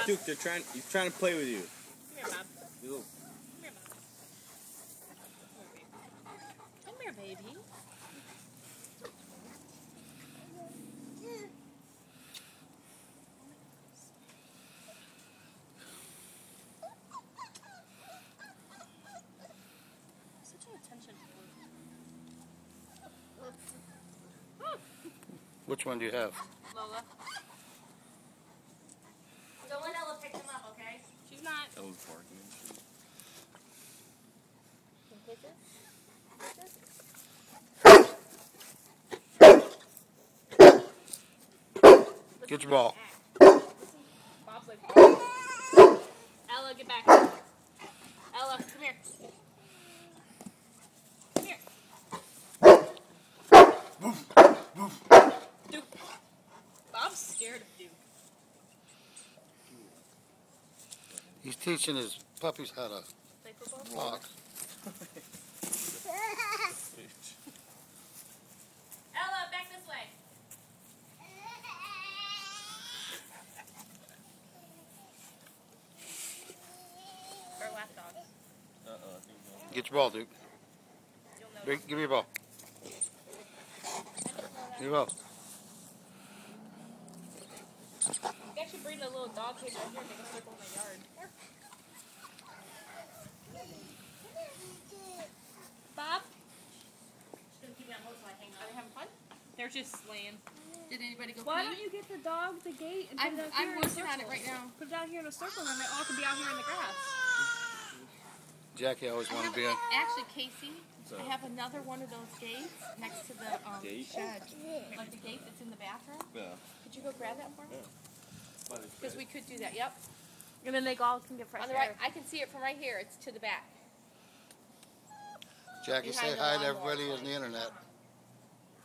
Duke, he's trying to play with you. Come here, Bob. You little... Come here, baby. Such an attention whore. Which one do you have? Lola. Don't let Ella pick them up, okay? She's not. Ella's barking. Get your ball. Bob's like, oh. Ella, get back. Ella, come here. Come here. Duke. Bob's scared of Duke. He's teaching his puppies how to Play football? walk. Ella, back this way. Or lap dogs. Get your ball, Duke. You'll know. Give me your ball. Give me your ball. You actually bring a little dog cage right here and make a circle in the yard. Bob? She's gonna keep me on hold while I hang Are they on. having fun? They're just slaying. Did anybody go Why pee? don't you get the dog the gate and I'm put it out here in a working on circle? it right now. Put it out here in a circle and then they all can be out here in the grass. Jackie always wanted to be a... Actually, Casey, I have another one of those gates next to the Gate? shed. Like the gate that's in the bathroom. Yeah. Could you go grab that for me? Because we could do that. Yep. And then they all can get fresh On the air. right, I can see it from right here. It's to the back. Jackie, say Behind the hi to lawnmower everybody on place. the internet.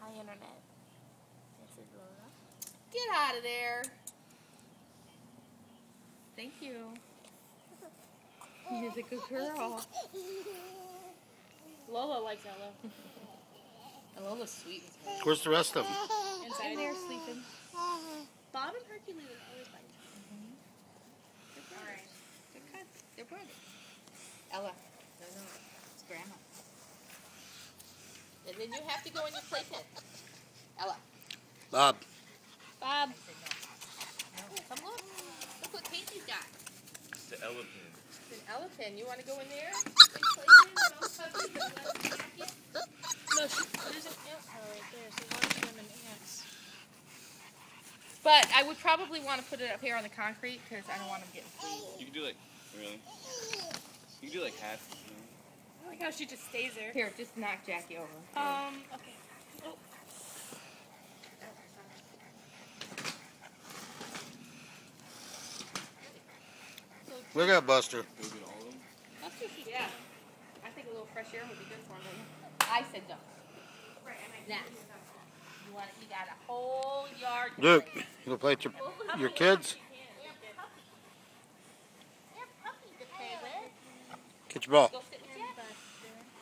Hi, Internet. This is Lola. Get out of there. Thank you. You're a good girl. Lola likes Ella. And Lola's sweet. Where's the rest of them? Inside In there sleeping. Bob and Hercules are always like All right. They're good. They're good. Ella. No, no. It's Grandma. And then you have to go in your playpen. Ella. Bob. Bob. Come look. Look what Casey's got. It's the Ella pin. It's an Ella pin. You want to go in there? Playpen and all puppies and let them pack it? No, there's an ant pile right there, so why don't you them in ants? But I would probably want to put it up here on the concrete because I don't want them getting free. You can do like, really? You can do like half. I like how she just stays there. Here, just knock Jackie over. Okay. Oh. Look at Buster. Go get all of them. That's just, yeah. I think a little fresh air would be good for him. I said don't. Now, you got a whole yard. Duke, you gonna play with your kids? Get your ball. Go sit with Jack.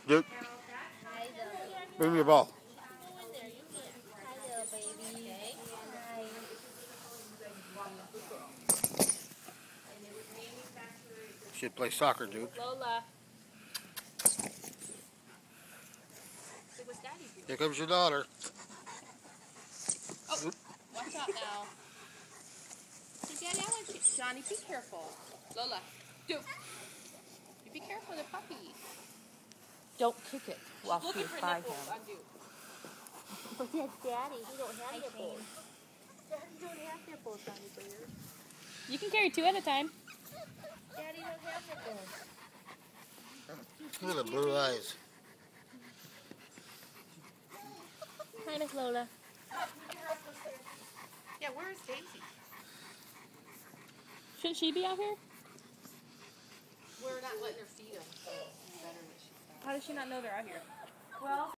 Duke, bring me your ball. Should play soccer, Duke. Lola. Here comes your daughter. Oh, watch out now. Hey, Daddy, I want you. Johnny, be careful. Lola, Duke. You be careful of the puppy. Don't kick it while Looking she's for by nipples him. on Duke. But yes, Daddy, he don't have nipples. Daddy don't have nipples, honey bear. You can carry two at a time. Daddy don't have nipples. Look at the blue eyes. Hi, Miss Lola. Yeah, where is Daisy? Shouldn't she be out here? We're not letting her feed him, so it's better that she's not. How does she not know they're out here? Well.